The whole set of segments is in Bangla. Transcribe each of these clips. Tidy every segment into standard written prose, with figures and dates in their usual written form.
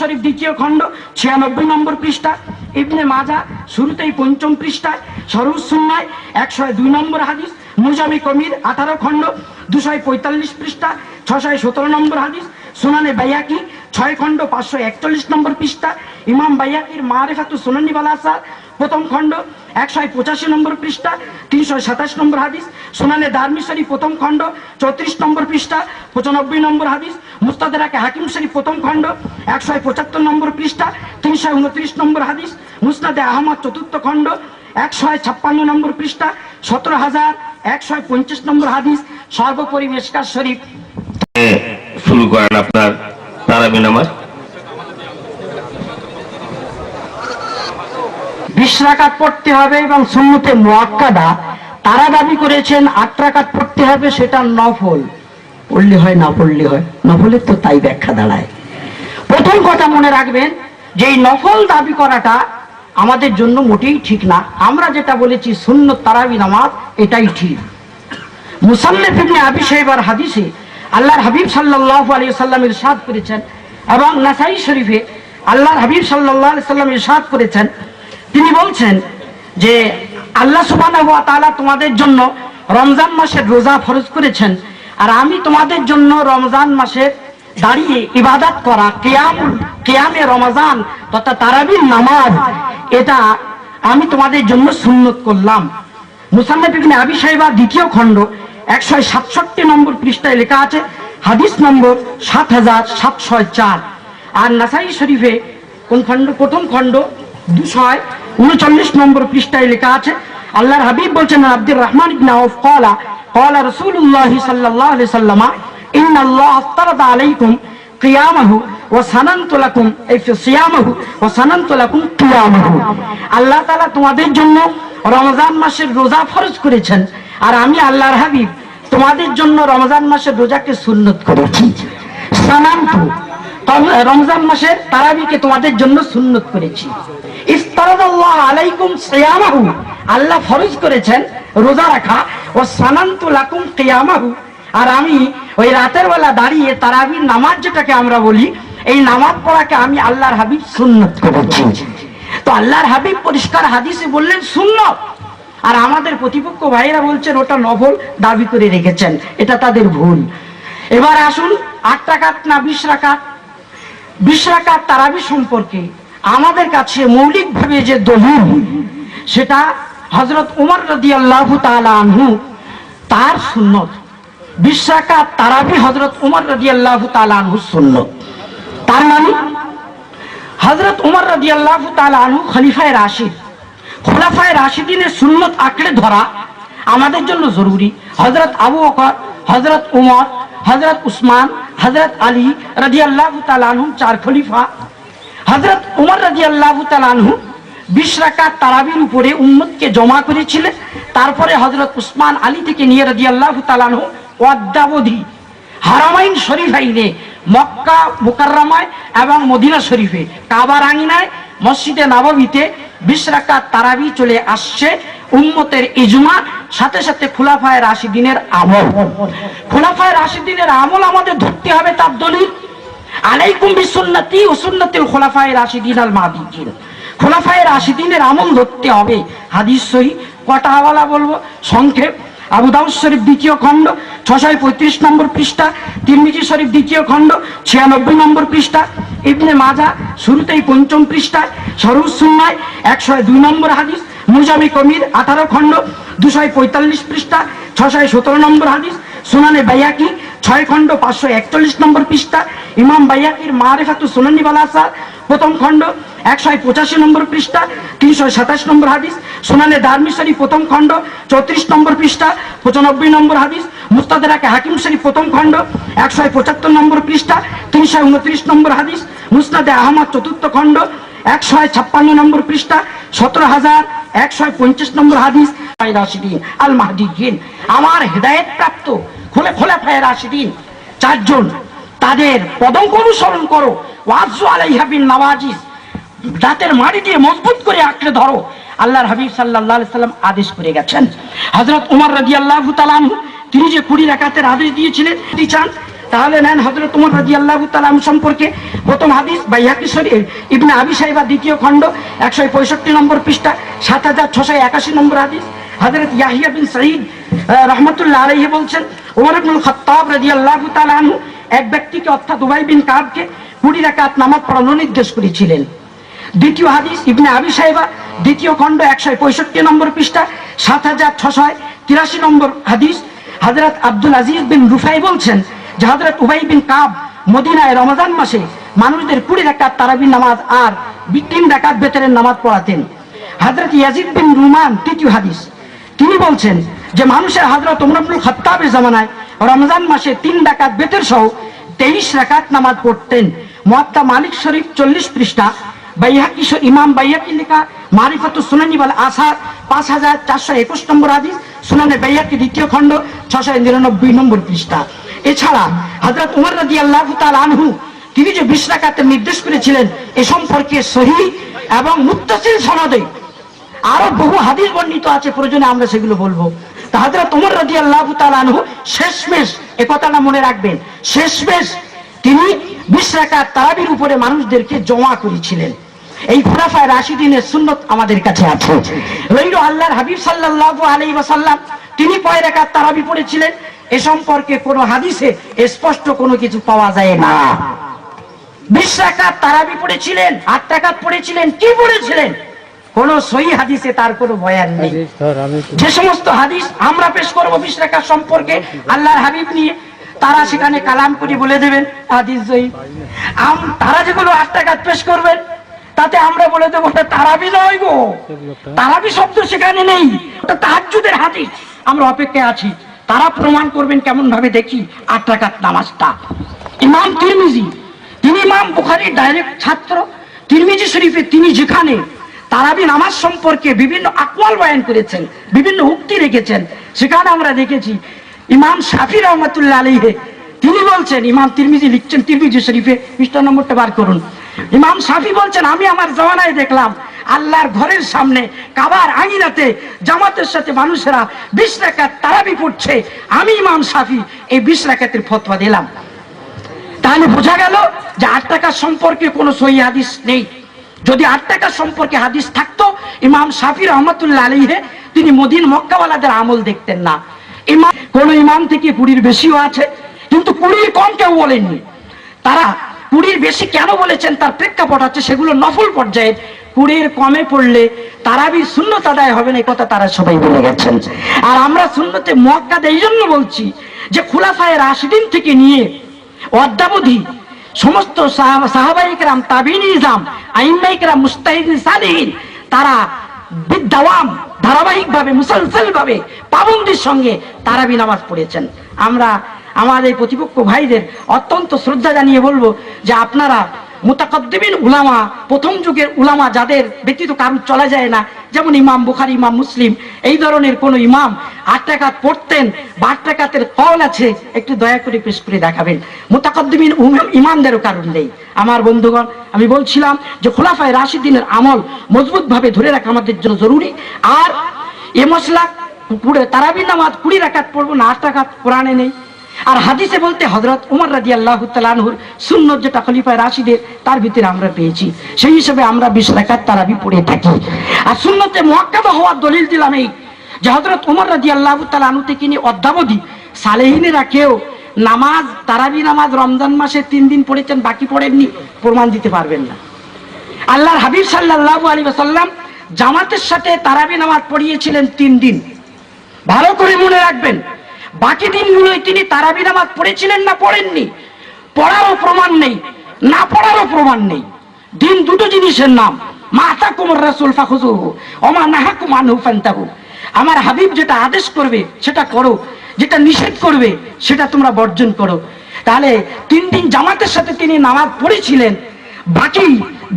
শরীফ দ্বিতীয় খণ্ড 96 নম্বর পৃষ্ঠা, ইবনে মাজা শুরুতেই 5ম পৃষ্ঠায়, শরহুস সুন্নাহ 102 নম্বর হাদিস, মুজামি কমির 18 খণ্ড 245 পৃষ্ঠা 617 নম্বর হাদিস, সুনানে বাইহাকি 6 খণ্ড 541 নম্বর পৃষ্ঠা, ইমাম বাইহাকির মারিফাতুস সুনানি ওয়াল আসার প্রথম খণ্ড 185 নম্বর পৃষ্ঠা 327 নম্বর হাদিস, সুনানে দারমি শরীফ প্রথম খণ্ড 34 নম্বর পৃষ্ঠা 95 নম্বর হাদিস, মুস্তাদরাক হাকিম শরীফ প্রথম খণ্ড 175 নম্বর পৃষ্ঠা 329 নম্বর হাদিস, মুসনাদে আহমদ চতুর্থ খণ্ড 156 নম্বর পৃষ্ঠা 17150 নম্বর হাদিস, সর্বোপরি মিশকাত শরীফ। শুরু করেন আপনার তারাবি নামাজ। 20 রাকাত পড়তে হবে এবং সুন্নতে মুআক্কাদা তারা দাবি করেছেন 8 রাকাত পড়তে হবে, সেটা নফল, পড়লে হয় না পড়লে হয়, নফলের তো তাই ব্যাখ্যা দাঁড়ায়। প্রথম কথা মনে রাখবেন যে এই নফল দাবি করাটা আমাদের জন্য মোটেই ঠিক না। আমরা যেটা বলেছি সুন্নত তারাবি নামাজ, এটাই ঠিক। মুসান্নিফ ইবনে আবি শাইবার হাদিসে আল্লাহর হাবিব সাল্লাল্লাহু আলাইহি ওয়াসাল্লাম ইরশাদ করেছেন এবং নাসাই শরীফে আল্লাহর হাবিব সাল্লাল্লাহু আলাইহি ওয়াসাল্লাম ইরশাদ করেছেন, তিনি বলছেন যে আল্লাহ সুবহানাহু ওয়া তাআলা তোমাদের জন্য রমজান মাসের রোজা ফরজ করেছেন, আর আমি তোমাদের জন্য রমজান মাসে দাঁড়িয়ে ইবাদত করা কিয়ামে রমজান তথা তারাবির নামাজ, এটা আমি তোমাদের জন্য সুন্নত করলাম। মুসান্নিফ ইবনে আবি শাইবা দ্বিতীয় খণ্ড 167 নম্বর পৃষ্ঠায় লেখা আছে, হাদিস নম্বর 7704। আর নাসাই শরীফে কোন খণ্ড? প্রথম খণ্ড 239 নম্বর পৃষ্ঠায় লেখা আছে, আল্লাহর হাবিব বলছেন, আব্দুর রহমান ইবনে আউফ ক্বালা ক্বালা রাসূলুল্লাহ সাল্লাল্লাহু আলাইহি ওয়াসাল্লাম ইন্নাল্লাহ আফতারাদা আলাইকুম কিয়ামাহু ওয়া সানানতু লাকুম এই সিয়ামাহু ওয়া সানানতু লাকুম কিয়ামাহু। আল্লাহ তাআলা তোমাদের জন্য রমজান মাসের রোজা ফরজ করেছেন, আর আমি আল্লাহর হাবিব তোমাদের জন্য রমজান মাসের রোজাকে সুন্নত করেছি। সানানতু রমজান মাসের তারাবিকে তোমাদের জন্য সুন্নত করেছি। ইফতারাদাল্লাহু আলাইকুম সিয়ামাহু, আল্লাহ ফরজ করেছেন রোজা রাখা, ও সানানতু লাকুম কিয়ামাহু, আর আমি ওই রাতের বেলা দাঁড়িয়ে তারাবির নামাজ যেটাকে আমরা বলি, এই নামাজ পড়াকে আমি আল্লাহর হাবিব সুন্নত করেছি। তো আল্লাহর হাবিব পরিষ্কার হাদিসে বললেন সুন্নত, আর আমাদের প্রতিপক্ষ ভাইরা বলছেন ওটা নফল দাবি করে রেখেছেন, এটা তাদের ভুল। এবার আসুন 8 রাকাত না 20 রাকাত। 20 রাকাত তারাবি সম্পর্কে আমাদের কাছে মৌলিকভাবে যে দলিল, সেটা হযরত ওমর রাদিয়াল্লাহু তাআলা আনহু তার সুন্নত। 20 রাকাত তারাবি হযরত ওমর রাদিয়াল্লাহু তাআলা আনহু সুন্নত। তার মানে হযরত ওমর রাদিয়াল্লাহু তাআলা আনহু খলিফায়ে রাশিদ, খোলাফায়ে রাশিদিনের সুন্নত আঁকড়ে ধরা আমাদের জন্য জরুরি। হযরত আবু বকর, হযরত ওমর, হযরত উসমান, হযরত আলী রাদিয়াল্লাহু তাআলা আনহু 4 খলিফা। হযরত ওমর রাদিয়াল্লাহু তাআলা আনহু 20 রাকাত তারাবির উপরে উম্মতকে জমা করেছিলেন। তারপরে হযরত উসমান আলী থেকে নিয়ে রাদিয়াল্লাহু তাআলা আনহু অদ্যাবধি হারামাইন শরীফাইনে, মক্কা মুকাররমায় এবং মদিনা শরীফে, কাবার আঙিনায়, মসজিদে নববীতে 20 রাকাত তারাবি চলে আসছে। উম্মতের ইজমা, সাথে সাথে খুলাফায়ে রাশিদিনের আমল। খুলাফায়ে রাশিদিনের আমল আমাদের ধরতে হবে, তার দলিল আলাইকুম বিসুন্নতি ওয়া সুন্নাতিল খুলাফায়ে রাশিদিন আল মাহদিয়িন। খুলাফায়ে রাশিদিনের আমল ধরতে হবে। হাদিস সহিহ কটা হাওয়ালা বলবো সংক্ষেপ। আবু দাউদ শরীফ দ্বিতীয় খণ্ড 635 নম্বর পৃষ্ঠা, তিরমিজি শরীফ দ্বিতীয় খণ্ড 96 নম্বর পৃষ্ঠা, ইবনে মাজা শুরুতেই 5ম পৃষ্ঠায়, শরহুস সুন্নাহ 102 নম্বর হাদিস, মুজামি কমির 18 খণ্ড 245 পৃষ্ঠা 617 নম্বর হাদিস, সুনানে বাইহাকি 6 খণ্ড 541 নম্বর পৃষ্ঠা, ইমাম বাইহাকির মারিফাতুস সুনানি ওয়াল আসার প্রথম খণ্ড 185 নম্বর পৃষ্ঠা 327 নম্বর হাদিস, সুনানে দারমি শরীফ প্রথম খণ্ড 34 নম্বর পৃষ্ঠা 95 নম্বর হাদিস, মুস্তাদরাক হাকিম শরীফ প্রথম খণ্ড 175 নম্বর পৃষ্ঠা 329 নম্বর হাদিস, মুসনাদে আহমদ চতুর্থ খণ্ড 156 নম্বর পৃষ্ঠা 17150 নম্বর হাদিস। রাশিদিন আল মাহদিয়িন, আমার হেদায়েত প্রাপ্ত খোলাফায়ে রাশিদিন 4 জন, তাদের পদঙ্ক অনুসরণ করো। ওয়াজু আলাইহা বিন নওয়াজিজ, দাঁতের মাড়ি দিয়ে মজবুত করে আঁকড়ে ধরো। আল্লাহর হাবিব সাল্লাল্লাহু আলাইহি সাল্লাম আদেশ করে গেছেন। হযরত ওমর রাদিয়াল্লাহু তাআলা আনহু তিনি যে 20 রাকাতের আদেশ দিয়েছিলেন, চান তাহলে নেন হযরত ওমর রাদিয়াল্লাহু তাআলা আনহু সম্পর্কে প্রথম হাদিস বাইহাকী শরীফ ইবনে আবি শাইবা দ্বিতীয় খণ্ড 165 নম্বর পৃষ্ঠা 7681 নম্বর হাদিস। হযরত ইয়াহিয়া বিন সাঈদ রাহমাতুল্লাহ আলাইহি বলছেন ওমর ইবনুল খাত্তাব রাদিয়াল্লাহু তাআলা আনহু এক ব্যক্তিকে অর্থাৎ উবাই বিন কাবকে 20 রাকাত নামাজ পড়ানোর নির্দেশ করেছিলেন। দ্বিতীয় হাদিস ইবনে আবি শাইবা দ্বিতীয় খণ্ড 165 নম্বর পৃষ্ঠা 7683 নম্বর হাদিস। হযরত আব্দুল আজিজ বিন রুফাই বলছেন যে হযরত উবাই বিন কাব মদিনায় রমজান মাসে মানুষদের 20 রাকাত তারাবির নামাজ আর 3 রাকাত বেতরের নামাজ পড়াতেন। হযরত ইয়াজিদ বিন রুমান তৃতীয় হাদিস, তিনি বলছেন যে মানুষের হযরত ওমর ইবনুল খাত্তাবের জামানায় রমজান মাসে 3 রাকাত বেতর সহ 23 রাকাত নামাজ পড়তেন। মুয়াত্তা মালিক শরীফ 40 পৃষ্ঠা, বাইহাকী ইমাম বাইহাকী লেখা মারিফাতুস সুনানি ওয়াল আসার 5421 নম্বর হাদিস, সুনানে বাইহাকী দ্বিতীয় খণ্ড 699 নম্বর পৃষ্ঠা। এছাড়া হযরত ওমর রাদিয়াল্লাহু তাআলা আনহু তিনি যে 20 রাকাতের নির্দেশ করেছিলেন এ সম্পর্কে সহিহ এবং মুত্তাসিল সনদে আরো বহু হাদিস বর্ণিত আছে, প্রয়োজনে আমরা সেগুলো বলবো। তা হযরত ওমর রাদিয়াল্লাহু তাআলা আনহু শেষমেশ এ কথাটা মনে রাখবেন, শেষমেশ তিনি 20 রাকাত তারাবির উপরে মানুষদেরকে জমা করেছিলেন। এই খুলাফায়ে রাশিদিনের সুন্নাত আমাদের কাছে আছে। রইল আল্লাহর হাবিব সাল্লাল্লাহু আলাইহি ওয়াসাল্লাম তিনি কয় রাকাত তারাবি পড়েছিলেন এ সম্পর্কে কোনো হাদিসে স্পষ্ট কোনো কিছু পাওয়া যায় না। 20 রাকাত তারাবি পড়েছিলেন, 8 রাকাত পড়েছিলেন, কি পড়েছিলেন কোন সহিহ হাদিসে তার কোনো বয়ান নেই। যে সমস্ত হাদিস আমরা পেশ করব 20 রাকাত সম্পর্কে আল্লাহর হাবিব নিয়ে, তারা সেখানে কালাম করে বলে দেবেন হাদিস সহিহ। তারা যেগুলো 8 রাকাত পেশ করবেন তাতে আমরা বলে দেবো ওটা তারাবি নয় গো, তারাবি শব্দ সেখানে নেই, ওটা তাহাজ্জুদের হাদিস। আমরা অপেক্ষায় আছি তারা প্রমাণ করবেন কেমন ভাবে দেখি 8 রাকাত নামাজটা। ইমাম তিরমিজি তিনি ইমাম বুখারীর ডাইরেক্ট ছাত্র। তিরমিজি শরীফে তিনি যেখানে তারাবি নামাজ সম্পর্কে বিভিন্ন আকওয়াল বয়ান করেছেন, বিভিন্ন উক্তি রেখেছেন, সেখানে আমরা দেখেছি ইমাম শাফি রহমাতুল্লাহ আলাইহি তিনি বলছেন, ইমাম তিরমিজি লিখছেন তিরমিজি শরীফে পৃষ্ঠা নম্বরটা বার করুন, ইমাম শাফি বলছেন আমি আমার জামানায় দেখলাম আল্লাহর ঘরের সামনে কাবার আঙিনাতে জামাতের সাথে মানুষেরা 20 রাকাত তারাবি পড়ছে, আমি ইমাম শাফি এই 20 রাকাতের ফতোয়া দিলাম। তাহলে বোঝা গেল যে 8 রাকাত সম্পর্কে কোনো সহিহ হাদিস নেই। যদি 8 রাকাত সম্পর্কে হাদিস থাকতো ইমাম শাফি রহমাতুল্লাহ আলাইহি তিনি মক্কাওয়ালাদের আমল দেখতেন না। কোন ইমাম থেকে 20 বেশিও আছে, কিন্তু 20 কম কেউ বলেননি। তারা 20 বেশি কেন বলেছেন তার প্রেক্ষাপট আছে, সেগুলো নফল পর্যায়ে। 20 কমে পড়লে তারাবির সুন্নত আদায় হবে না, এই কথা তারা সবাই বলে গেছেন। আর আমরা সুন্নতে মুআক্কাদা এই জন্য বলছি যে খুলাফায়ে রাশিদিন থেকে নিয়ে অদ্যাবধি সমস্ত সাহাবায়ে কেরাম, তাবিঈন ইজম, আইম্মায়ে কেরাম, মুজতাহিদিন সালিহিন তারা বিদাওয়াম ধারাবাহিকভাবে মুসলসলভাবে পাবন্দির সঙ্গে তারাবি নামাজ পড়েছেন। আমরা আমাদের প্রতিপক্ষ ভাইদের অত্যন্ত শ্রদ্ধা জানিয়ে বলবো যে আপনারা মুতাকাদ্দিমিন উলামা, প্রথম যুগের উলামা যাদের ব্যতীত কারুর চলা যায় না, যেমন ইমাম বুখারী, ইমাম মুসলিম, এই ধরনের কোন ইমাম 8 রাকাত পড়তেন বা 8 রাকাতের কওল আছে, একটু দয়া করে পেশ করে দেখাবেন। মুতাকাদ্দিমিন ইমামদেরও কারণ নেই। আমার বন্ধুগণ, আমি বলছিলাম যে খুলাফায়ে রাশিদিনের আমল মজবুত ভাবে ধরে রাখা আমাদের জন্য জরুরি। আর এ মশলা তারাবি নামাজ 20 রাকাত পড়বো না, 8 রাকাত কোরআনে নেই। আর হাদিসে বলতে হযরত ওমর রাদিয়াল্লাহু তাআলা আনহুর সুন্নাত যেটা খলিফায়ে রাশিদের তার ভিতরে আমরা পেয়েছি, সেই হিসেবে আমরা 20 রাকাত তারাবি পড়ে থাকি। আর সুন্নতে মুআক্কাদা হওয়ার দলিল দিলাম এই যে হযরত ওমর রাদিয়াল্লাহু তাআলা আনহু থেকে নিয়ে অদ্যাবধি সালেহিনেরা কেউ নামাজ তারাবি নামাজ রমজান মাসে 3 দিন পড়েছেন, বাকি পড়েননি, প্রমাণ দিতে পারবেন না। আল্লাহর হাবিব সাল্লাল্লাহু আলাইহি ওয়াসাল্লাম জামাতের সাথে তারাবি নামাজ পড়িয়েছিলেন 3 দিন, ভালো করে মনে রাখবেন। বাকি দিনগুলোই তিনি তারাবি নামাজ পড়েছিলেন না পড়েননি, পড়ারও প্রমাণ নেই, না পড়ারও প্রমাণ নেই। দিন দুটো জিনিসের নাম, মা আতাকুমুর রাসূল ফাখুযুহু ওয়া মা নাহাকুম আনহু ফান্তাহু। আমার হাবিব যেটা আদেশ করবে সেটা করো, যেটা নিষেধ করবে সেটা তোমরা বর্জন করো। তাহলে 3 দিন জামাতের সাথে তিনি নামাজ পড়েছিলেন, বাকি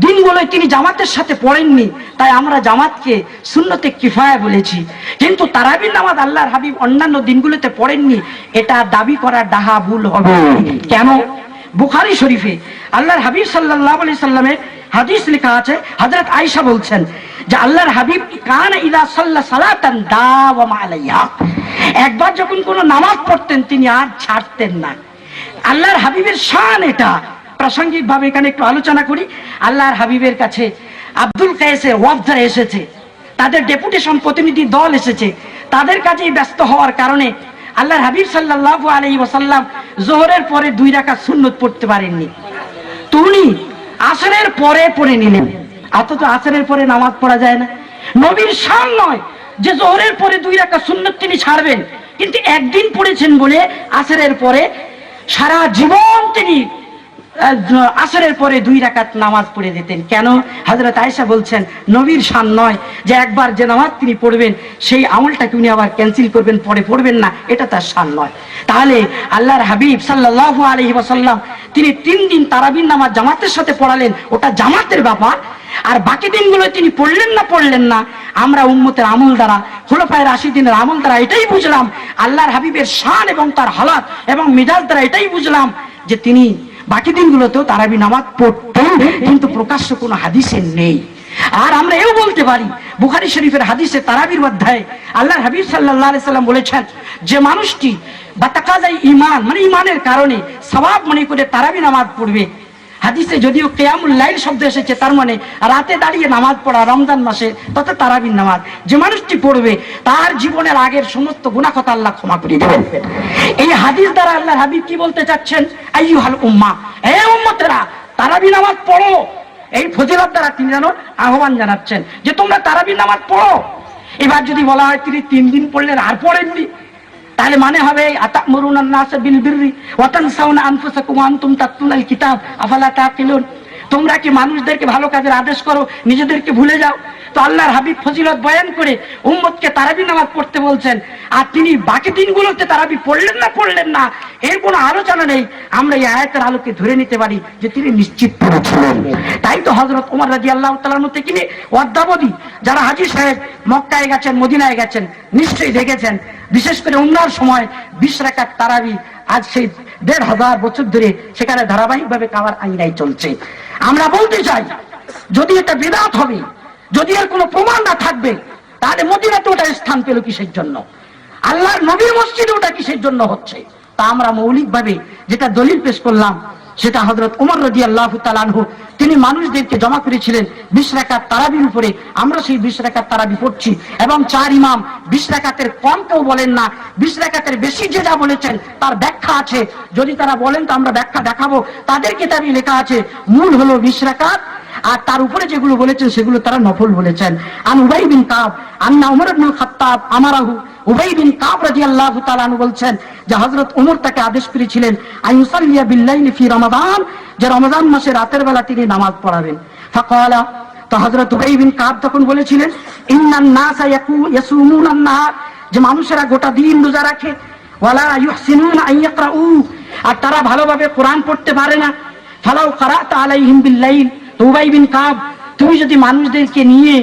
দিনগুলোয় তিনি জামাতের সাথে পড়েননি, তাই আমরা জামাতকে সুন্নতে কিফায়া বলেছি। কিন্তু তারাবির নামাজ আল্লাহর হাবিব অন্যান্য দিনগুলোতে পড়েননি, এটা দাবি করা ডাহা ভুল হবে। কেন? বুখারী শরীফে আল্লাহর হাবিব সাল্লাল্লাহু আলাইহি সাল্লামের হাদিস লেখা আছে, হযরত আয়েশা বলছেন যে আল্লাহর হাবিব কানা ইযা সাল্লা সালাতান দাওয়ামা আলাইহা, একবার যখন কোনো নামাজ পড়তেন তিনি আর ছাড়তেন না। আল্লাহর হাবিবের শান এটা। প্রাসঙ্গিক ভাবে এখানে একটু আলোচনা করি। আল্লাহর হাবিবের কাছে আব্দুল কায়েসের ওয়াফদ যারা এসেছে, তাদের ডেপুটেশন প্রতিনিধি দল এসেছে, তাদের কাছেই ব্যস্ত হওয়ার কারণে আল্লাহর হাবিব সাল্লাল্লাহু আলাইহি ওয়াসাল্লাম যোহরের পরে 2 রাকাত সুন্নত পড়তে পারেননি। তো উনি আসরের পরে পড়ে নিলেন। অথচ আসরের পরে নামাজ পড়া যায় না। নবীর শান নয় যে যোহরের পরে 2 রাকাত সুন্নত তিনি ছাড়বেন, কিন্তু একদিন পড়েছেন বলে আসরের পরে সারা জীবন তিনি আসরের পরে 2 রাকাত নামাজ পড়ে দিতেন। কেন? হযরত আয়েশা বলছেন নবীর শান নয় যে একবার যে নামাজ তিনি পড়বেন সেই আমলটাকে উনি আবার ক্যান্সেল করবেন, পরে পড়বেন না, এটা তার শান নয়। তাহলে আল্লাহর হাবিব সাল্লাল্লাহু আলাইহি ওয়াসাল্লাম তিনি 3 দিন তারাবির নামাজ জামাতের সাথে পড়ালেন, ওটা জামাতের ব্যাপার। আর বাকি দিনগুলো তিনি পড়লেন না, আমরা উম্মতের আমল দ্বারা, খুলাফায়ে রাশিদিনের আমল দ্বারা এটাই বুঝলাম, আল্লাহর হাবিবের শান এবং তার হালাত এবং মিজাজ দ্বারা এটাই বুঝলাম যে তিনি বাকি দিনগুলোতেও তারাবি নামাজ পড়তেন, কিন্তু প্রকাশ্য কোনো হাদিসে নেই। আর আমরা এও বলতে পারি, বুখারী শরীফের হাদিসে তারাবির অধ্যায়ে আল্লাহর হাবিব সাল্লাল্লাহু আলাইহি সাল্লাম বলেছেন যে মানুষটি বাতাকাজাই ঈমান, মানে ঈমানের কারণে সওয়াব মনে করে তারাবি নামাজ পড়বে। হাদিসে যদিও কিয়ামুল লাইল শব্দ এসেছে, তার মানে রাতে দাঁড়িয়ে নামাজ পড়া, রমজান মাসে তথা তারাবির নামাজ যে মানুষটি পড়বে তার জীবনের আগের সমস্ত গুনাহ কথা আল্লাহ ক্ষমা করে দেবেন। এই হাদিস দ্বারা আল্লাহর হাবিব কি বলতে চাচ্ছেন? আইয়ুহাল উম্মাহ, হে উম্মতেরা, তারাবি নামাজ পড়ো। এই ফজিলত দ্বারা তিনি যেন আহ্বান জানাচ্ছেন যে তোমরা তারাবি নামাজ পড়ো। এবার যদি বলা হয় তিনি 3 দিন পড়লেন আর পড়েননি, তাহলে মানে হবে আতামুরুনান নাস বিল বিররি ওয়া তানসাউনা আনফুসাকুম ওয়া আনতুম তাতলুনাল কিতাব আফালা তাকিলুন। তোমরা কি মানুষদেরকে ভালো কাজের আদেশ করো, নিজেদেরকে ভুলে যাও? তো আল্লাহর হাবিব ফজিলত বয়ান করে উম্মতকে তারাবি নামাজ পড়তে বলছেন, আর তিনি বাকি দিনগুলোতে তারাবি পড়লেন না, এর কোনো আলোচনা নেই। আমরা এই আয়াতের আলোকে ধরে নিতে পারি যে তিনি নিশ্চিত পড়েছিলেন। তাই তো হযরত ওমর রাদিয়াল্লাহু তাআলা আনহু থেকে নিয়ে অদ্যাবধি যারা হাজী সাহেব মক্কায় গেছেন, মদিনায় গেছেন, নিশ্চয়ই দেখেছেন, বিশেষ করে উমরার সময় 20 রাকাত তারাবি আজ সেই 1500 বছর ধরে সেখানে ধারাবাহিকভাবে কাবার আইনাই চলছে। আমরা বলতে চাই, যদি এটা বিদআত হবে, যদি এর কোনো প্রমাণ না থাকবে, তাহলে মদিনাতে ওটা স্থান পেল কিসের জন্য? আল্লাহর নবীর মসজিদে ওটা কিসের জন্য হচ্ছে? তা আমরা মৌলিকভাবে যেটা দলিল পেশ করলাম সেটা হযরত ওমর রাদিয়াল্লাহু তাআলা আনহু তিনি মানুষদেরকে জমা করেছিলেন 20 রাকাত তারাবির উপরে। আমরা সেই 20 রাকাত তারাবি পড়ছি এবং 4 ইমাম 20 রাকাতের কম কেউ বলেন না, 20 রাকাতের বেশি যে যা বলেছেন তার ব্যাখ্যা আছে। যদি তারা বলেন তো আমরা ব্যাখ্যা দেখাবো। তাদের কিতাবে লেখা আছে মূল হলো 20 রাকাত, আর তার উপরে যেগুলো বলেছেন সেগুলো তারা নফল বলেছেন। আন উবাই বিন কাব আন্না ওমর ইবনুল খাত্তাব আমারাহু, উবাই বিন কাব রাদিয়াল্লাহু তাআলা আনহু বলছেন যে হযরত ওমর তাকে আদেশ করেছিলেন আইয়ুসাল্লিয়া বিল্লাইলি ফি রমাদান, যে রমজান মাসে রাতের বেলা তিনি নামাজ পড়াবেন। ফাকালা, তো হযরত উবাই বিন কাব তখন বলেছিলেন ইন্নান নাসা ইয়াসুমুনান নাহার, যে মানুষেরা গোটা দিন রোজা রাখে, ওয়ালা ইউহসিনুনা আন ইয়াকরাউ, আর তারা ভালোভাবে কোরআন পড়তে পারে না। ফালাউ কারাতা আলাইহিম বিল্লাইল, তো উবাই বিন কাব, তুমি যদি মানুষদেরকে নিয়ে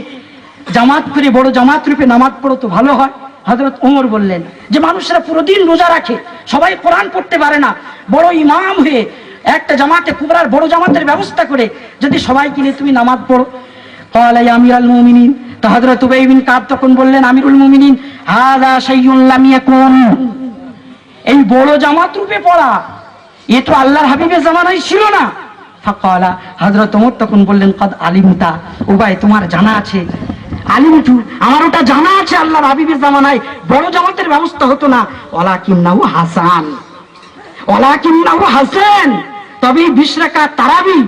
জামাত করে বড় জামাত রূপে নামাজ পড়ো তো ভালো হয়। হযরত ওমর বললেন যে মানুষরা পুরো দিন রোজা রাখে, সবাই কোরআন পড়তে পারে না, বড় ইমাম হয়ে একটা জামাতে কুবরার বড় জামাতের ব্যবস্থা করে যদি সবাইকে নিয়ে তুমি নামাজ পড়ো। ক্বালা ইয়া আমিরাল মুমিনিন, তো হযরত উবাই বিন কাব তখন বললেন আমিরুল মুমিনিন, হাযা শাইউন লাম ইয়াকুন, এই বড় জামাত রূপে পড়া এ তো আল্লাহর হাবিবের জামানায় ছিল না। ফাকালা, হযরত ওমর তখন বললেন কদ আলিমতা, উবাই তোমার জানা আছে। আলিমতু, আমার ওটা জানা আছে, আল্লাহর হাবিবের জামানায় বড় জামাতের ব্যবস্থা হতো না। ওয়ালাকিন্নাহু হাসান, ওয়ালাকিন্নাহু হাসান, তবে 20 রাকাত তারাবি,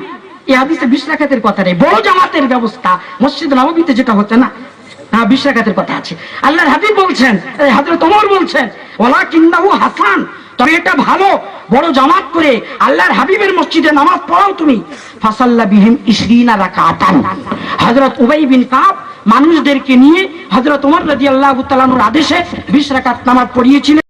এই হাদিসে 20 রাকাতের কথা নেই, বড় জামাতের ব্যবস্থা মসজিদ নববীতে যেটা হচ্ছে না, হ্যাঁ 20 রাকাতের কথা আছে। আল্লাহর হাবিব বলছেন, হযরত ওমর বলছেন ওয়ালাকিন্নাহু হাসান, তবে এটা ভালো, বড় জামাত করে আল্লাহর হাবিবের মসজিদে নামাজ পড়াও তুমি। ফাসাল্লা বিহিম 20 রাকাতান, হযরত উবাই বিন কাব মানুষদেরকে নিয়ে হযরত ওমর রাদিয়াল্লাহু তাআলা আনহুর আদেশে 20 রাকাত নামাজ পড়িয়েছিলেন।